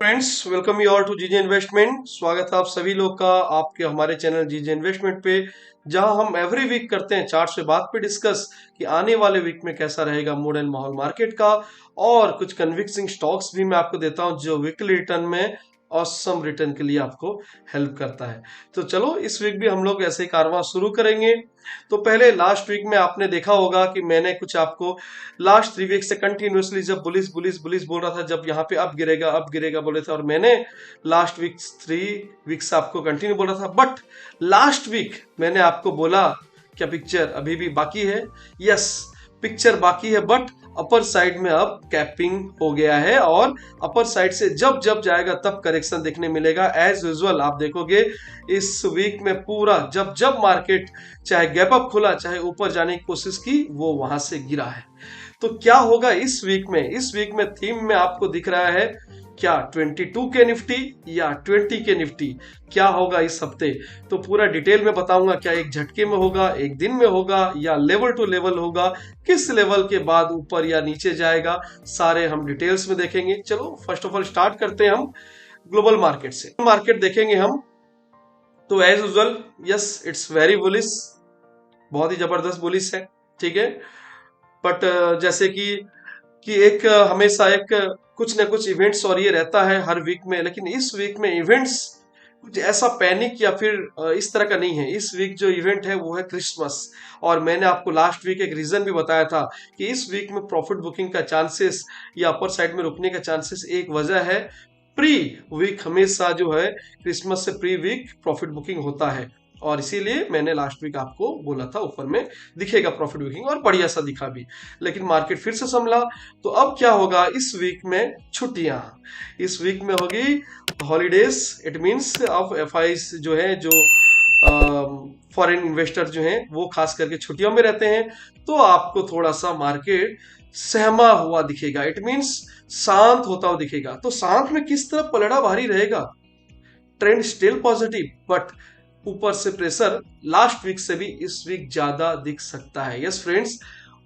Friends, welcome you all to GJ investment. स्वागत है आप सभी लोग का आपके हमारे चैनल जीजे इन्वेस्टमेंट पे, जहां हम एवरी वीक करते हैं चार्ट से बात पे डिस्कस कि आने वाले वीक में कैसा रहेगा मूड एंड माहौल मार्केट का, और कुछ कन्विक्सिंग स्टॉक्स भी मैं आपको देता हूं जो वीकली रिटर्न में ऑसम रिटर्न के लिए आपको हेल्प करता है। तो चलो इस वीक भी हम लोग ऐसे ही कारवां शुरू करेंगे। तो पहले लास्ट वीक में आपने देखा होगा कि मैंने कुछ आपको लास्ट 3 वीक से कंटिन्यूअसली जब बुलिस बुलिस बुलिस बोल रहा था, जब यहाँ पे अब गिरेगा बोले थे, और मैंने लास्ट वीक 3 वीक से आपको कंटिन्यू बोल रहा था। बट लास्ट वीक मैंने आपको बोला क्या पिक्चर अभी भी बाकी है। यस, पिक्चर बाकी है, बट अपर साइड में अब कैपिंग हो गया है, और अपर साइड से जब जब जाएगा तब करेक्शन देखने मिलेगा। एज यूजुअल आप देखोगे इस वीक में पूरा जब जब मार्केट चाहे गैप अप खुला चाहे ऊपर जाने की कोशिश की, वो वहां से गिरा है। तो क्या होगा इस वीक में? इस वीक में थीम में आपको दिख रहा है क्या 22 के निफ्टी या 20 के निफ्टी, क्या होगा इस हफ्ते? तो पूरा डिटेल में बताऊंगा। क्या एक झटके में होगा, एक दिन में होगा, या लेवल टू लेवल होगा, किस लेवल के बाद ऊपर या नीचे जाएगा, सारे हम डिटेल्स में देखेंगे। चलो फर्स्ट ऑफ ऑल स्टार्ट करते हैं हम ग्लोबल मार्केट से। मार्केट देखेंगे हम तो as usual yes it's very bullish, बहुत ही जबरदस्त बुलिश है, ठीक है। बट जैसे कि एक हमेशा एक कुछ ना कुछ इवेंट्स और ये रहता है हर वीक में, लेकिन इस वीक में इवेंट्स कुछ ऐसा पैनिक या फिर इस तरह का नहीं है। इस वीक जो इवेंट है वो है क्रिसमस, और मैंने आपको लास्ट वीक एक रीजन भी बताया था कि इस वीक में प्रॉफिट बुकिंग का चांसेस या अपर साइड में रुकने का चांसेस, एक वजह है प्री वीक हमेशा जो है क्रिसमस से प्री वीक प्रॉफिट बुकिंग होता है, और इसीलिए मैंने लास्ट वीक आपको बोला था ऊपर में दिखेगा प्रॉफिट बुकिंग, और बढ़िया सा दिखा भी। लेकिन मार्केट फिर से संभला। तो अब क्या होगा इस वीक में? छुट्टियां इस वीक में होगी, हॉलीडेज। इट मींस अब एफआईज जो है, जो फॉरेन इन्वेस्टर जो हैं वो खास करके छुट्टियों में रहते हैं, तो आपको थोड़ा सा मार्केट सहमा हुआ दिखेगा। इट मींस शांत होता हुआ दिखेगा। तो शांत में किस तरह पलड़ा भारी रहेगा? ट्रेंड स्टिल पॉजिटिव, बट ऊपर से प्रेशर लास्ट वीक से भी इस वीक ज्यादा दिख सकता है। यस फ्रेंड्स,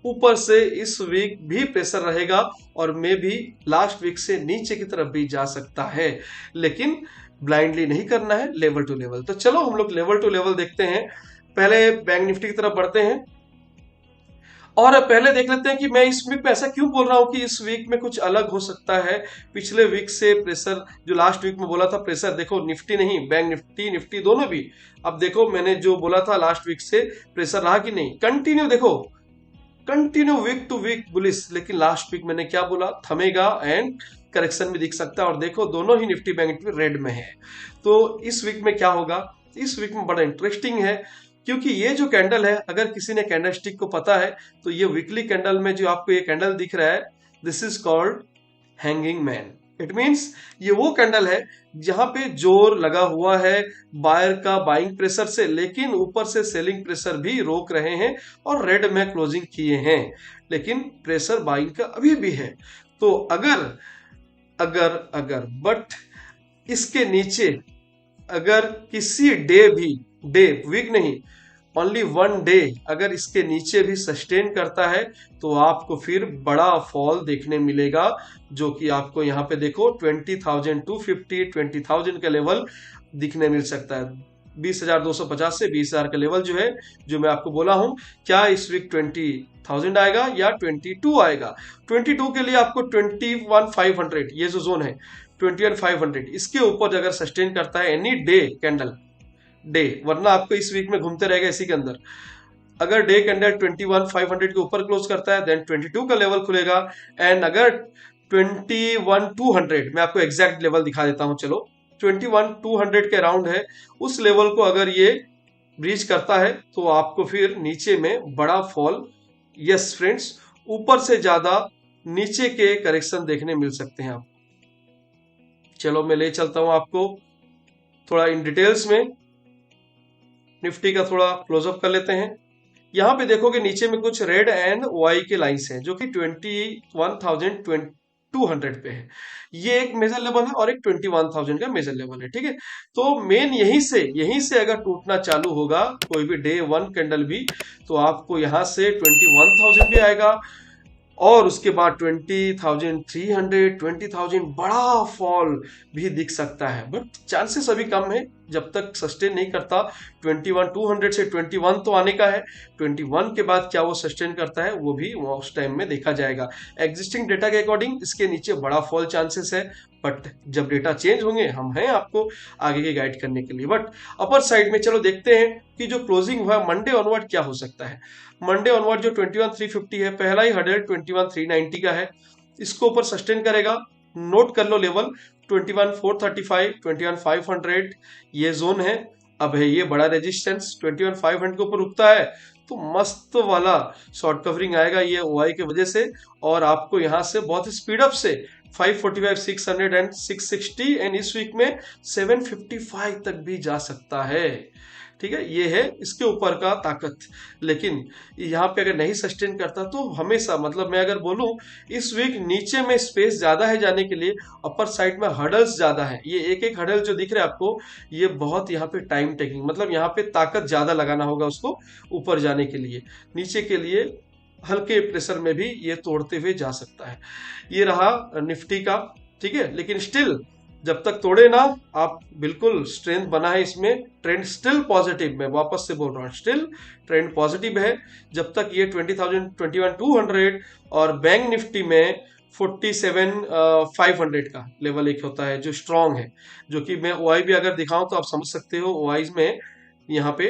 ऊपर से इस वीक भी प्रेशर रहेगा, और मे भी लास्ट वीक से नीचे की तरफ भी जा सकता है, लेकिन ब्लाइंडली नहीं करना है, लेवल टू लेवल। तो चलो हम लोग लेवल टू लेवल देखते हैं। पहले बैंक निफ्टी की तरफ बढ़ते हैं, और पहले देख लेते हैं कि मैं इस वीक में ऐसा क्यों बोल रहा हूं कि इस वीक में कुछ अलग हो सकता है। पिछले वीक से प्रेशर जो लास्ट वीक में बोला था प्रेशर, देखो निफ्टी नहीं, बैंक निफ्टी निफ्टी दोनों भी। अब देखो मैंने जो बोला था लास्ट वीक से प्रेशर रहा कि नहीं, कंटिन्यू देखो, continue week to week bullish. लेकिन लास्ट वीक मैंने क्या बोला? थमेगा एंड करेक्शन भी दिख सकता है, और देखो दोनों ही निफ्टी बैंक निफ्टी रेड में है। तो इस वीक में क्या होगा? इस वीक में बड़ा इंटरेस्टिंग है, क्योंकि ये जो कैंडल है, अगर किसी ने कैंडल स्टिक को पता है तो ये वीकली कैंडल में जो आपको ये कैंडल दिख रहा है, this is called hanging man. It means ये वो कैंडल है जहां पे जोर लगा हुआ है बायर का बाइंग प्रेशर से, लेकिन ऊपर से सेलिंग प्रेशर भी रोक रहे हैं, और रेड में क्लोजिंग किए हैं, लेकिन प्रेशर बाइंग का अभी भी है। तो अगर अगर अगर बट इसके नीचे अगर किसी डे भी, डे वीक नहीं, ओनली वन डे अगर इसके नीचे भी सस्टेन करता है, तो आपको फिर बड़ा फॉल देखने मिलेगा, जो कि आपको यहाँ पे देखो 20,250 20,000 का लेवल दिखने मिल सकता है। 20,250 से 20,000 का लेवल जो है, जो मैं आपको बोला हूं, क्या इस वीक 20,000 आएगा या 22 आएगा? 22 के लिए आपको 21,500 ये जो जोन है 21,500, इसके ऊपर अगर सस्टेन करता है एनी डे कैंडल डे, वरना आपको इस वीक में घूमते रहेगा इसी के अंदर। अगर डे कैंडल 21,500 के ऊपर क्लोज करता है, देन 22 का लेवल खुलेगा। एंड अगर 21,200, मैं आपको एग्जैक्ट लेवल दिखा देता हूं, चलो 21,200 के अराउंड है, उस लेवल को अगर ये ब्रीच करता है, तो आपको फिर नीचे में बड़ा फॉल, यस फ्रेंड्स, ऊपर से ज्यादा नीचे के करेक्शन देखने मिल सकते हैं आप। चलो मैं ले चलता हूं आपको थोड़ा इन डिटेल्स में, निफ्टी का थोड़ा क्लोजअप कर लेते हैं। यहाँ पे देखोगे नीचे में कुछ रेड एंड वाई के लाइंस हैं, जो कि 21,200 पे है। ये एक मेजर लेवल है, और एक 21,000 का मेजर लेवल है, ठीक है। तो मेन यहीं से अगर टूटना चालू होगा कोई भी डे वन कैंडल भी, तो आपको यहाँ से 21,000 भी आएगा, और उसके बाद 20,300, 20,000 बड़ा फॉल भी दिख सकता है, बट चांसेस अभी कम है जब तक सस्टेन नहीं करता। 21,200 से 21 तो आने का है, 21 के बाद क्या वो सस्टेन करता है वो भी उस टाइम में देखा जाएगा। एग्जिस्टिंग डेटा के अकॉर्डिंग इसके नीचे बड़ा फॉल चांसेस है, बट जब डेटा चेंज होंगे हम हैं आपको आगे के गाइड करने के लिए। बट अपर साइड में चलो देखते हैं कि जो क्लोजिंग हुआ मंडे ऑनवर्ड क्या हो सकता है। मंडे ऑनवर्ड जो 21,350 है, पहला ही हर्डल 21,390 का है, इसको ऊपर सस्टेन करेगा। नोट कर लो लेवल 21,435, 21,500 ये जोन है। अब है ये बड़ा रेजिस्टेंस 21,500 के ऊपर रुकता है तो मस्त वाला शॉर्ट कवरिंग आएगा ये ओआई की वजह से, और आपको यहां से बहुत स्पीड अप से 545, 600 एंड 660 एंड इस वीक में 755 तक भी जा सकता है। ठीक है, ये है इसके ऊपर का ताकत। लेकिन यहाँ पे अगर नहीं सस्टेन करता तो हमेशा, मतलब मैं अगर बोलूं इस वीक नीचे में स्पेस ज्यादा है जाने के लिए, अपर साइड में हर्डल्स ज्यादा है। ये एक एक हर्डल जो दिख रहा है आपको ये बहुत यहाँ पे टाइम टेकिंग, मतलब यहाँ पे ताकत ज्यादा लगाना होगा उसको ऊपर जाने के लिए। नीचे के लिए हल्के प्रेशर में भी ये तोड़ते हुए जा सकता है। ये रहा निफ्टी का, ठीक है। लेकिन स्टिल जब तक तोड़े ना, आप बिल्कुल स्ट्रेंथ बना है इसमें, ट्रेंड स्टिल पॉजिटिव, मैं वापस से बोल रहा हूँ स्टिल ट्रेंड पॉजिटिव है। जब तक ये 20,000, 21,200 और बैंक निफ्टी में 47,500 का लेवल एक होता है जो स्ट्रांग है, जो कि मैं ओआई भी अगर दिखाऊं तो आप समझ सकते हो ओआई में यहाँ पे,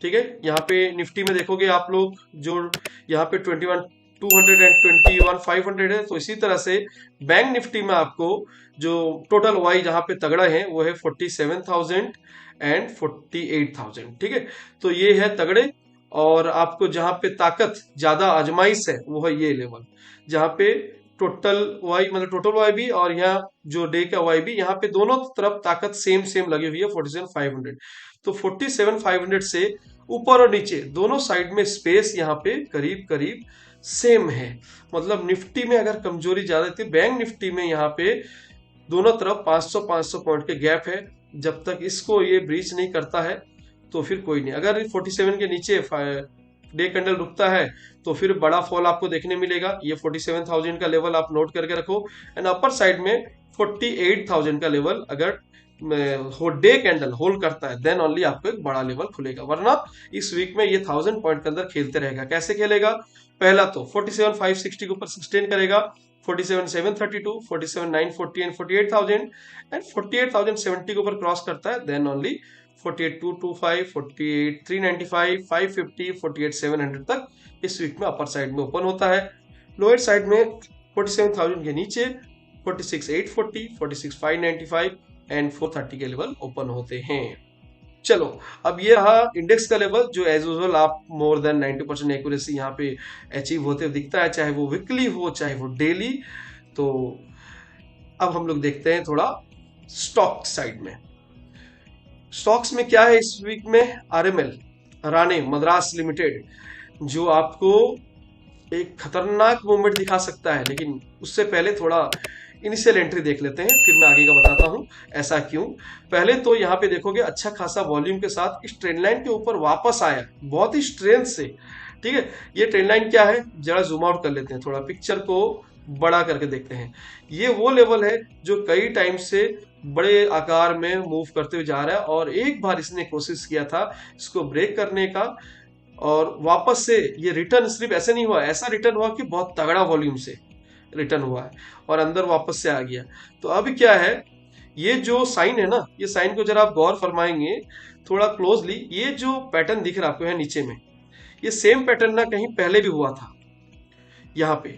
ठीक है। यहाँ पे निफ्टी में देखोगे आप लोग जो यहाँ पे 21,200 एंड 21,500 है, तो इसी तरह से बैंक निफ्टी में आपको जो टोटल वाई जहाँ पे तगड़ा है वो है 47,000 एंड 48,000, ठीक है। तो ये है तगड़े, और आपको जहाँ पे ताकत ज्यादा आजमाइश है वो है ये लेवल, जहाँ पे टोटल वाई, मतलब टोटल वाई भी और यहाँ जो डे का वाई भी, यहाँ पे दोनों तरफ ताकत सेम सेम लगी हुई है 47,500। तो 47,500 से ऊपर और नीचे दोनों साइड में स्पेस यहाँ पे करीब करीब सेम है। मतलब निफ्टी में अगर कमजोरी ज्यादा थी, बैंक निफ्टी में यहाँ पे दोनों तरफ 500-500 पॉइंट के गैप है। जब तक इसको ये ब्रीच नहीं करता है तो फिर कोई नहीं। अगर 47 के नीचे डे कैंडल रुकता है तो फिर बड़ा फॉल आपको देखने मिलेगा। ये 47,000 का लेवल आप नोट करके रखो, एंड अपर साइड में 48,000 का लेवल अगर डे कैंडल होल्ड करता है देन ओनली आपको एक बड़ा लेवल खुलेगा, वरना इस वीक में ये 1000 पॉइंट के अंदर खेलते रहेगा। कैसे खेलेगा? पहला तो 47,560 के ऊपर सस्टेन करेगा, 47,732, 47,940 एंड 48,000, एंड 48,070 के ऊपर क्रॉस करता है देन ओनली 48,225, 48,395, 550, 48,700 तक इस वीक में अपर साइड में ओपन होता है। लोअर साइड में 47,000 के नीचे 46,840, 46,595 एंड 430 के लेवल ओपन होते हैं। चलो, अब ये रहा इंडेक्स का लेवल जो एज यूजुअल आप मोर देन 90% एक्यूरेसी यहाँ पे अचीव होते हुए दिखता है, चाहे वो वीकली हो चाहे वो डेली। तो अब हम लोग देखते हैं थोड़ा स्टॉक साइड में। स्टॉक्स में क्या है इस वीक में? आरएमएल, राणे मद्रास लिमिटेड, जो आपको एक खतरनाक मूवमेंट दिखा सकता है। लेकिन उससे पहले थोड़ा इनिशियल एंट्री देख लेते हैं, फिर मैं आगे का बताता हूं ऐसा क्यों। पहले तो यहाँ पे देखोगे अच्छा खासा वॉल्यूम के साथ इस ट्रेंड लाइन के ऊपर वापस आया बहुत ही स्ट्रेंथ से, ठीक है। ये ट्रेंड लाइन क्या है, जरा जूम आउट कर लेते हैं, थोड़ा पिक्चर को बड़ा करके देखते हैं। ये वो लेवल है जो कई टाइम से बड़े आकार में मूव करते हुए जा रहा है, और एक बार इसने कोशिश किया था इसको ब्रेक करने का, और वापस से ये रिटर्न सिर्फ ऐसे नहीं हुआ, ऐसा रिटर्न हुआ कि बहुत तगड़ा वॉल्यूम से रिटर्न हुआ है और अंदर वापस से आ गया। तो अब क्या है, ये जो साइन है ना, ये साइन को जरा आप गौर फरमाएंगे थोड़ा क्लोजली, ये जो पैटर्न दिख रहा है आपको है नीचे में, ये सेम पैटर्न ना कहीं पहले भी हुआ था यहाँ पे,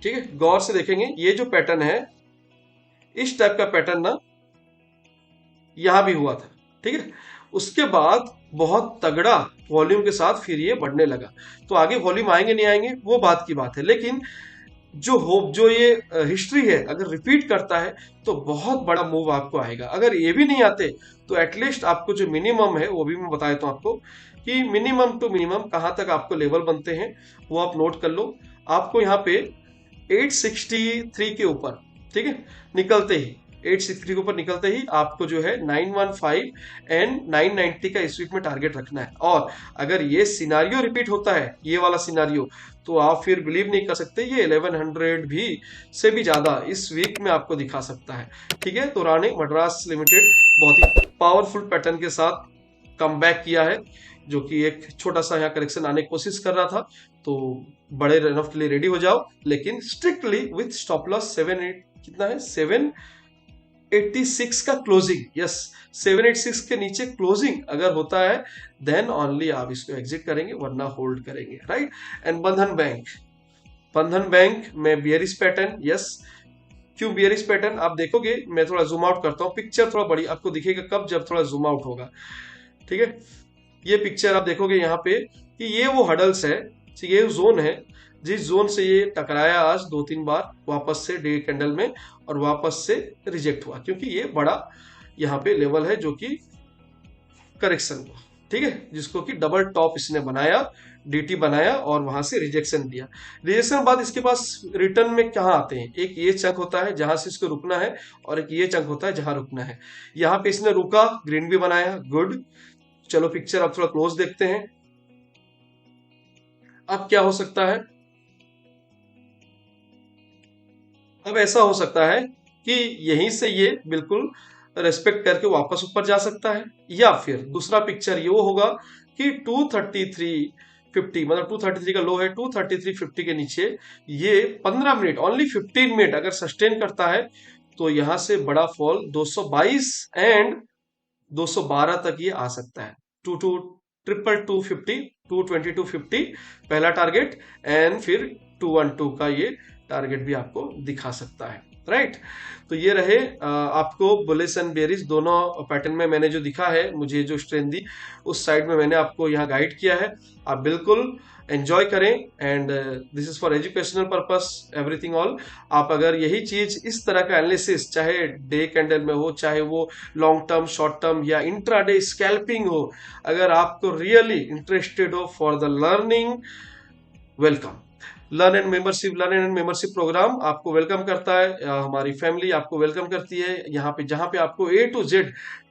ठीक है। गौर से देखेंगे ये जो पैटर्न है, इस टाइप का पैटर्न ना यहां भी हुआ था, ठीक है। उसके बाद बहुत तगड़ा वॉल्यूम के साथ फिर ये बढ़ने लगा। तो आगे वॉल्यूम आएंगे नहीं आएंगे वो बात की बात है, लेकिन जो ये हिस्ट्री है अगर रिपीट करता है तो बहुत बड़ा मूव आपको आएगा। अगर ये भी नहीं आते तो एटलीस्ट आपको जो मिनिमम है वो भी मैं बता देता हूं आपको कि मिनिमम टू मिनिमम कहां तक आपको लेवल बनते हैं वो आप नोट कर लो। आपको यहाँ पे 863 के ऊपर, ठीक है, निकलते ही 863 के ऊपर निकलते ही आपको जो है 915 एंड 990 का इस वीक में टारगेट रखना है। और अगर ये सिनारियो रिपीट होता है, ये वाला सिनारियो, तो आप फिर बिलीव नहीं कर सकते, ये 1100 भी से भी ज्यादा इस वीक में आपको दिखा सकता है। ठीक है, तो राणे मद्रास लिमिटेड बहुत ही पावरफुल पैटर्न के साथ कम बैक किया है, जो कि एक छोटा सा यहाँ करेक्शन आने की कोशिश कर रहा था। तो बड़े रन ऑफ के लिए रेडी हो जाओ, लेकिन स्ट्रिक्टली विथ स्टॉप लॉस 7 कितना है 786 का क्लोजिंग। यस, 786 के नीचे क्लोजिंग अगर होता है देन ओनली आप इसको एग्जिट करेंगे, वरना होल्ड करेंगे, राइट। एंड बंधन बैंक में बियरिश पैटर्न। यस, क्यों बियरिश पैटर्न आप देखोगे, मैं थोड़ा जूम आउट करता हूँ, पिक्चर थोड़ा बड़ी आपको दिखेगा कब, जब थोड़ा जूम आउट होगा। ठीक है, ये पिक्चर आप देखोगे यहाँ पे कि ये वो हडल्स है, ये जोन है जिस जोन से ये टकराया आज 2-3 बार वापस से डे कैंडल में, और वापस से रिजेक्ट हुआ, क्योंकि ये बड़ा यहाँ पे लेवल है जो कि करेक्शन हुआ। ठीक है, जिसको कि डबल टॉप इसने बनाया, डीटी बनाया और वहां से रिजेक्शन दिया। रिजेक्शन बाद इसके पास रिटर्न में कहाँ आते हैं, एक ये चंक होता है जहां से इसको रुकना है, और एक ये चंक होता है जहां रुकना है। यहाँ पे इसने रुका, ग्रीन भी बनाया, गुड। चलो पिक्चर अब थोड़ा क्लोज देखते हैं। अब क्या हो सकता है, अब ऐसा हो सकता है कि यहीं से ये बिल्कुल रेस्पेक्ट करके वापस ऊपर जा सकता है, या फिर दूसरा पिक्चर ये होगा कि 233.50 मतलब 233 का लो है, 233.50 के नीचे ये 15 मिनट ओनली 15 मिनट अगर सस्टेन करता है, तो यहां से बड़ा फॉल 222 एंड 212 तक ये आ सकता है। 22250 22250 पहला टारगेट, एंड फिर 212 का ये टारगेट भी आपको दिखा सकता है, राइट। तो ये रहे आपको बुलिश एंड बेरिश दोनों पैटर्न में मैंने जो दिखा है, मुझे जो स्ट्रेंथ दी उस साइड में मैंने आपको यहाँ गाइड किया है। आप बिल्कुल एंजॉय करें, and this is for educational purpose everything all. आप अगर यही चीज इस तरह का एनालिसिस, चाहे डे कैंडल में हो, चाहे वो लॉन्ग टर्म, शॉर्ट टर्म या इंट्राडे स्कैल्पिंग हो, अगर आपको रियली इंटरेस्टेड हो for the learning, welcome. Learn and membership program आपको वेलकम करता है, हमारी फैमिली आपको वेलकम करती है यहाँ पे, जहाँ पे आपको A to Z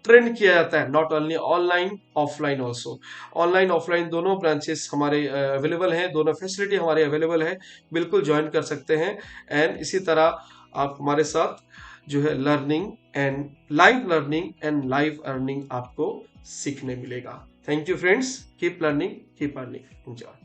ट्रेंड किया जाता है, not only online offline also. Online offline दोनों ब्रांचेस हमारे अवेलेबल हैं, दोनों फैसिलिटी हमारे अवेलेबल है, बिल्कुल ज्वाइन कर सकते हैं। एंड इसी तरह आप हमारे साथ जो है लर्निंग एंड लाइव अर्निंग आपको सीखने मिलेगा। Thank you friends, keep learning, keep earning, enjoy.